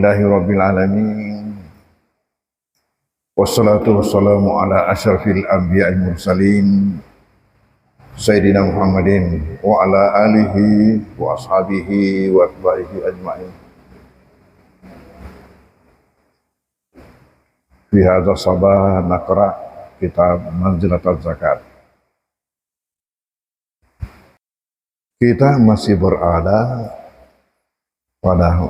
Alhamdulillahirabbil alamin. Wassalatu wassalamu ala asyrafil anbiya'il mursalin Sayyidina Muhammadin wa ala alihi wa ashabihi wa atba'ihi ajma'in. Fi hadza sabah naqra kitab Manzilatul Zakat. Kita masih berada pada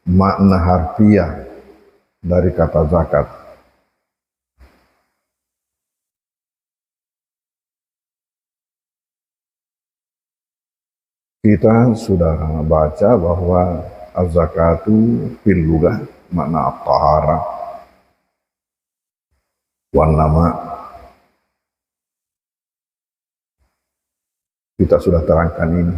makna harfiah dari kata zakat. Kita sudah baca bahwa az-zakatu fil lughah makna at-taharah wan nama. Kita sudah terangkan ini.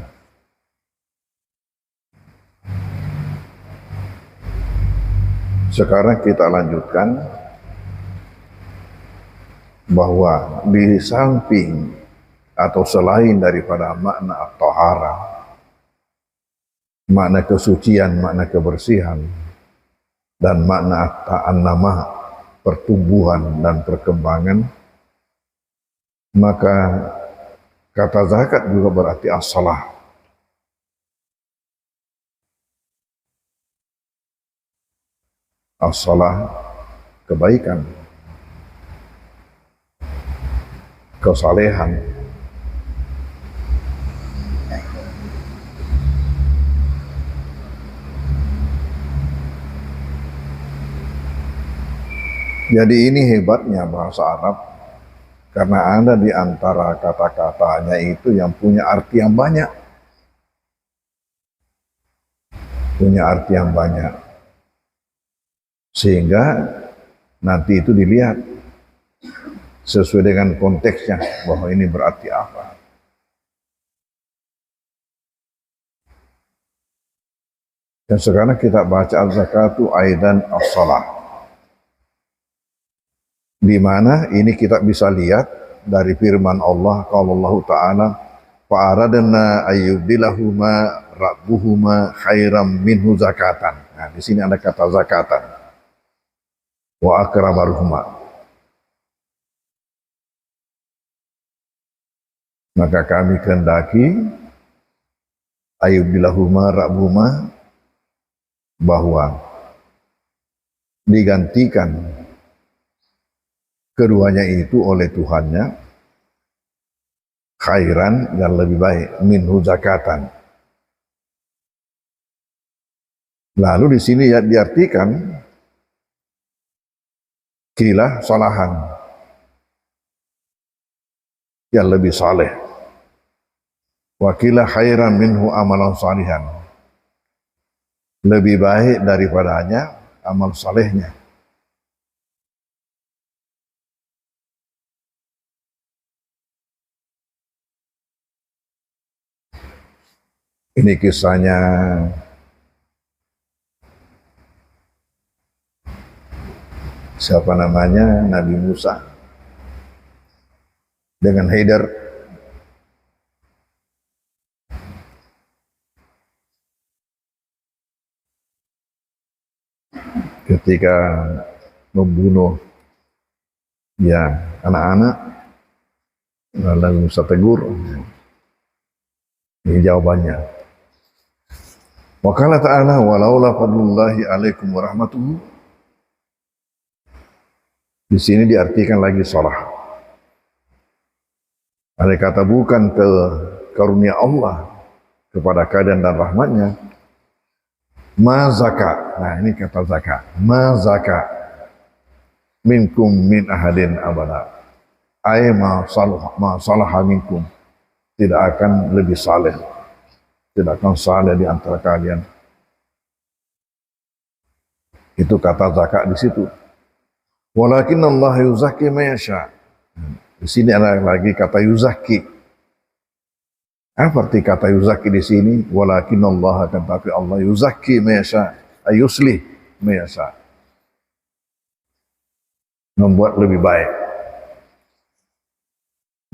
Sekarang kita lanjutkan bahwa di samping atau selain daripada makna at-taharah, makna kesucian, makna kebersihan, dan makna an-nama, pertumbuhan dan perkembangan, maka kata zakat juga berarti as-salah. As-salah, kebaikan, kesalehan. Jadi ini hebatnya bahasa Arab, karena ada di antara kata-katanya itu yang punya arti yang banyak. Punya arti yang banyak. Sehingga nanti itu dilihat sesuai dengan konteksnya bahwa ini berarti apa. Dan sekarang kita baca az-zakatu aidan as-salah, di mana ini kita bisa lihat dari firman Allah, kalau Allah Ta'ala fa'aradna ayyubdilahuma rabbuhuma khairam minhu zakatan. Nah, di sini ada kata zakatan. Wa akrabaruhuma. Maka kami kehendaki ayyubdilahuma rabbuhuma, bahwa digantikan keduanya itu oleh Tuhannya khairan, yang lebih baik, minhu zakatan. Lalu di sini ya diartikan kilah salahan, yang lebih saleh, wa kilah khairan minhu amalan salihan, lebih baik daripadanya amal salehnya. Ini kisahnya siapa namanya, Nabi Musa dengan Haidar. Ketika membunuh ya anak-anak, lalu Musa tegur. Ini jawabannya. Wa qala ta'ala walaula fadlullahi alaikum wa rahmatuhu. Di sini diartikan lagi salah. Ada kata bukan ke karunia Allah kepada kalian dan rahmatnya, ma zakat. Nah, ini kata zakat. Ma zakat minkum min ahadin abada. Ay ma salaha minkum. Tidak akan lebih saleh. Tidak akan saleh di antara kalian. Itu kata zakat di situ. Walakin Allah yuzakki man yasha. Di sini ada lagi kata yuzakki. Apa arti kata yuzakki di sini? Walakin Allah, akan tapi Allah yuzakki man yasha, ayuslih man yasha. Membuat lebih baik.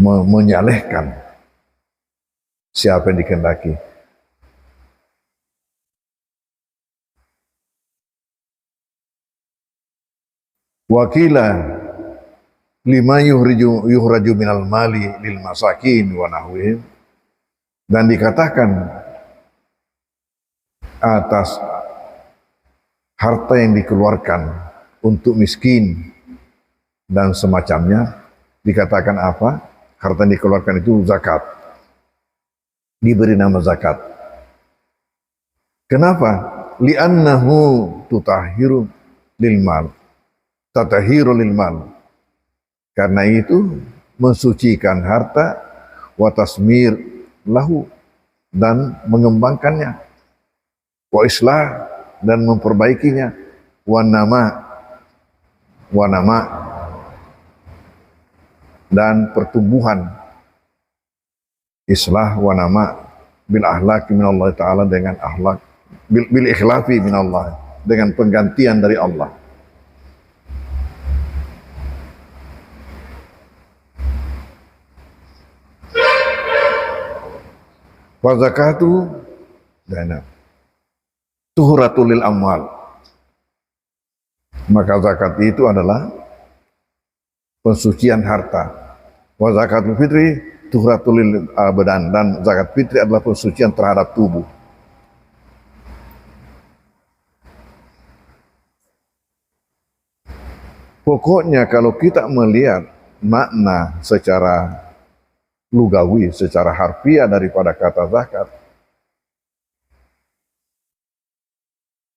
Menyalehkan siapa yang dikehendaki. Wakila lima yuhraju minal mali lil masakin wa nahwihim, dan dikatakan atas harta yang dikeluarkan untuk miskin dan semacamnya, dikatakan apa? Harta yang dikeluarkan itu zakat, diberi nama zakat. Kenapa? Li'annahu tutahiru lil mal, tatahiru lil mal, karena itu mensucikan harta, wa tasmir lahu, dan mengembangkannya, wa islah, dan memperbaikinya, wa nama, dan pertumbuhan, islah wa nama bil akhlaqi minallah ta'ala, dengan akhlak, bil ikhlafi minallah, dengan penggantian dari Allah. Wa zakatu dana tuhratul lil amwal, maka zakat itu adalah pensucian harta. Wa zakatul fitri tuhratul lil badan, dan zakat fitri adalah pensucian terhadap tubuh. Pokoknya kalau kita melihat makna secara lugawi, secara harfiah daripada kata zakat,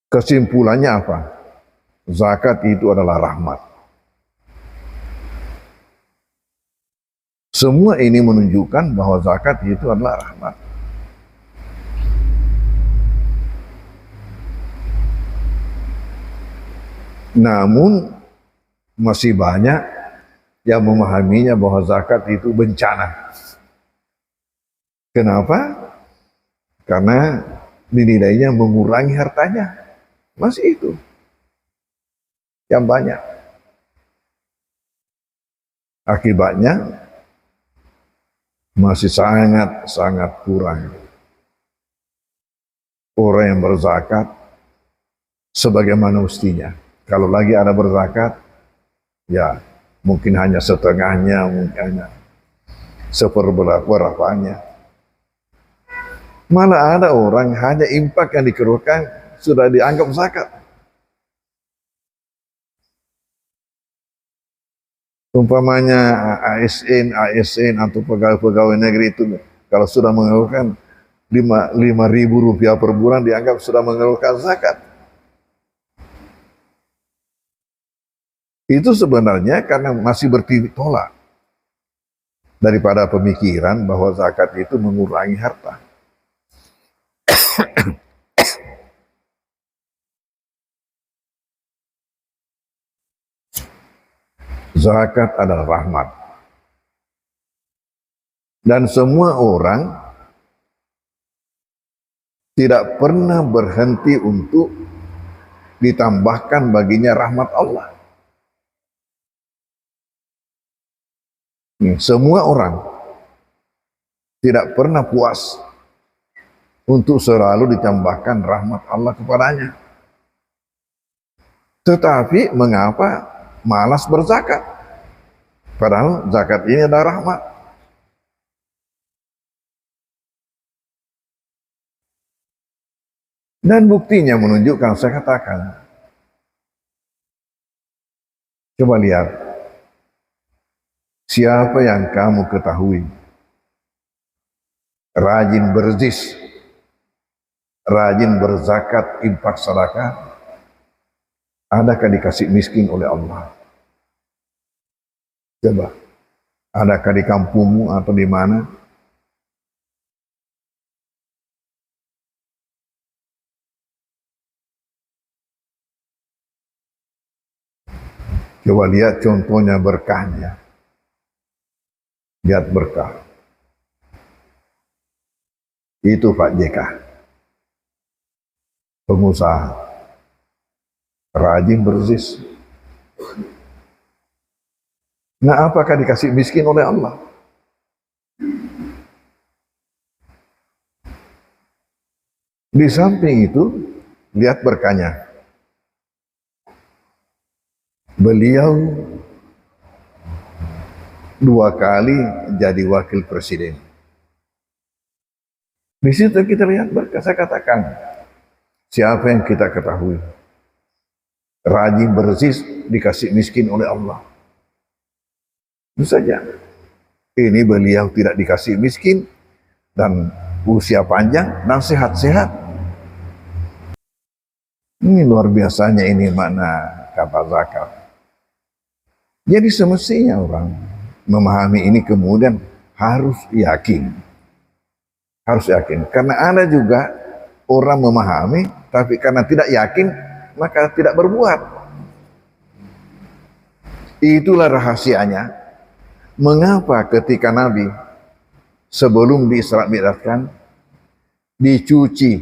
kesimpulannya apa? Zakat itu adalah rahmat. Semua ini menunjukkan bahwa zakat itu adalah rahmat. Namun masih banyak yang memahaminya bahwa zakat itu bencana. Kenapa? Karena dinilainya mengurangi hartanya. Masih itu yang banyak. Akibatnya masih sangat kurang orang yang berzakat sebagaimana mestinya. Kalau lagi ada berzakat, ya mungkin hanya setengahnya, mungkin hanya seperberapanya. Malah ada orang hanya infak yang dikeluarkan sudah dianggap zakat. Umpamanya ASN atau pegawai negeri itu kalau sudah mengeluarkan 5.000 rupiah per bulan dianggap sudah mengeluarkan zakat. Itu sebenarnya karena masih bertitik tolak daripada pemikiran bahwa zakat itu mengurangi harta. Zakat adalah rahmat. Dan semua orang tidak pernah berhenti untuk ditambahkan baginya rahmat Allah. Semua orang tidak pernah puas untuk selalu ditambahkan rahmat Allah kepadanya. Tetapi mengapa malas berzakat? Padahal zakat ini adalah rahmat. Dan buktinya menunjukkan, saya katakan, coba lihat, siapa yang kamu ketahui rajin berzis, rajin berzakat, infak, sedekah, adakah dikasih miskin oleh Allah? Coba, adakah di kampungmu atau di mana? Coba lihat contohnya berkahnya. Lihat berkah. Itu Pak JK, pengusaha, rajin berzis. Nah, apakah dikasih miskin oleh Allah? Di samping itu, lihat berkahnya. Beliau 2 kali jadi wakil presiden. Di situ kita lihat, saya katakan, siapa yang kita ketahui rajin berzis dikasih miskin oleh Allah. Itu saja. Ini beliau tidak dikasih miskin dan usia panjang dan sehat-sehat. Ini luar biasanya ini makna kata zakat. Jadi semestinya orang memahami ini kemudian harus yakin. Harus yakin. Karena ada juga orang memahami tapi karena tidak yakin maka tidak berbuat. Itulah rahasianya. Mengapa ketika Nabi sebelum diisra mi'rajkan dicuci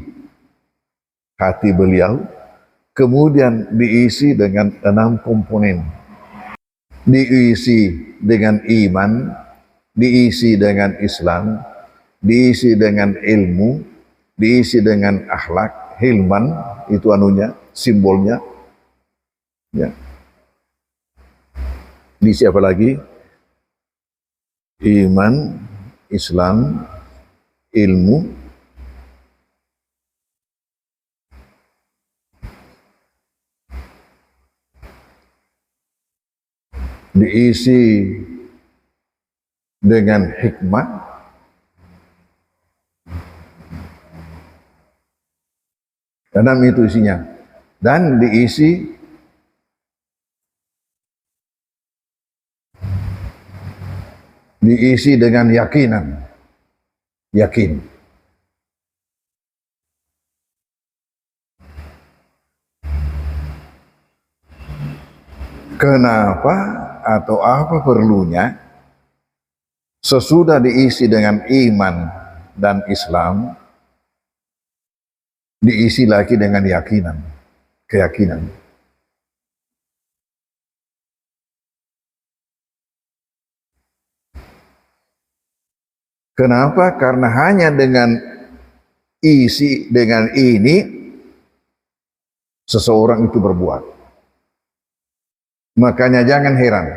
hati beliau, kemudian diisi dengan 6 komponen. Diisi dengan iman, diisi dengan Islam, diisi dengan ilmu, diisi dengan akhlak, hilman, itu anunya, simbolnya. Ya. Diisi apa lagi? Iman, Islam, ilmu, diisi dengan hikmah, karena itu isinya, dan diisi dengan yakinan, yakin. Kenapa atau apa perlunya sesudah diisi dengan iman dan Islam, diisi lagi dengan yakinan, keyakinan. Kenapa? Karena hanya dengan isi dengan ini seseorang itu berbuat. Makanya jangan heran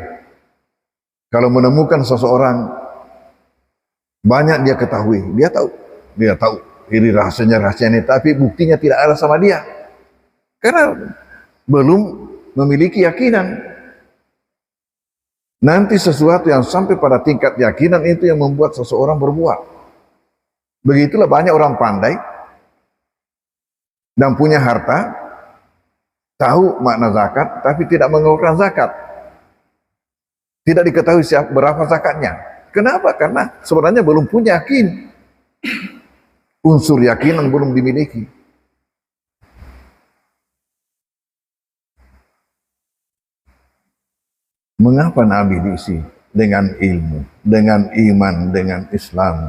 kalau menemukan seseorang banyak dia ketahui, dia tahu ini rahasia ini, tapi buktinya tidak ada sama dia karena belum memiliki yakinan. Nanti sesuatu yang sampai pada tingkat yakinan itu yang membuat seseorang berbuat. Begitulah banyak orang pandai dan punya harta, tahu makna zakat, tapi tidak mengeluarkan zakat. Tidak diketahui berapa zakatnya. Kenapa? Karena sebenarnya belum punya yakin. Unsur yakinan belum dimiliki. Mengapa Nabi diisi dengan ilmu, dengan iman, dengan Islam,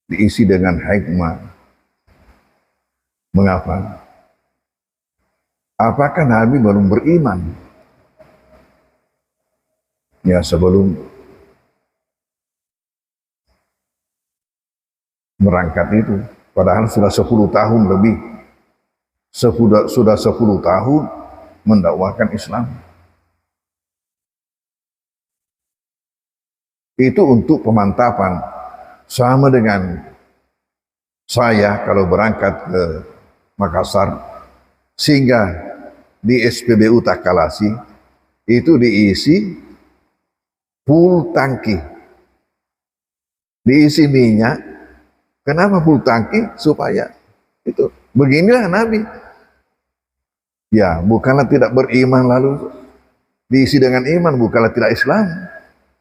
diisi dengan hikmah? Mengapa? Apakah Nabi belum beriman? Ya, sebelum berangkat itu, padahal sudah 10 tahun lebih, sudah 10 tahun mendakwakan Islam. Itu untuk pemantapan, sama dengan saya kalau berangkat ke Makassar, sehingga di SPBU Takalasi itu diisi full tangki, diisi minyak. Kenapa full tangki? Supaya itu beginilah Nabi. Ya, bukanlah tidak beriman lalu diisi dengan iman, bukanlah tidak Islam.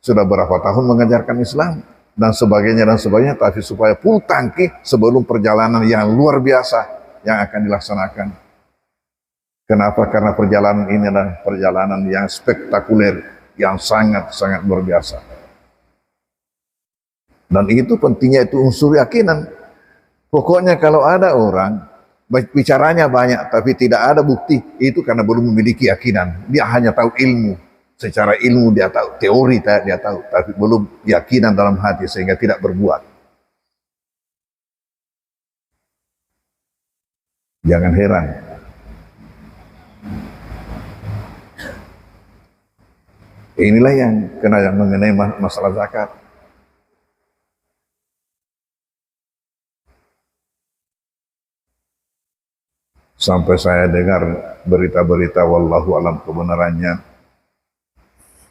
Sudah berapa tahun mengajarkan Islam dan sebagainya, tapi supaya full tangki sebelum perjalanan yang luar biasa yang akan dilaksanakan. Kenapa? Karena perjalanan ini adalah perjalanan yang spektakuler, yang sangat-sangat luar biasa. Dan itu pentingnya itu unsur yakinan. Pokoknya kalau ada orang bicaranya banyak tapi tidak ada bukti, itu karena belum memiliki yakinan. Dia hanya tahu ilmu. Secara ilmu dia tahu, teori dia tahu, tapi belum yakinan dalam hati sehingga tidak berbuat. Jangan heran Inilah yang kena yang mengenai masalah zakat. Sampai saya dengar berita-berita wallahu alam kebenarannya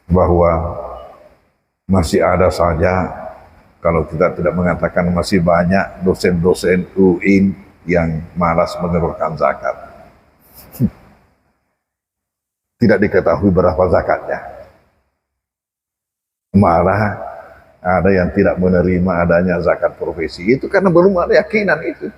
bahwa masih ada saja, kalau kita tidak mengatakan masih banyak dosen-dosen UIN yang malas mengeluarkan zakat. Tidak diketahui berapa zakatnya. Malah ada yang tidak menerima adanya zakat profesi. Itu karena belum ada yakinan itu.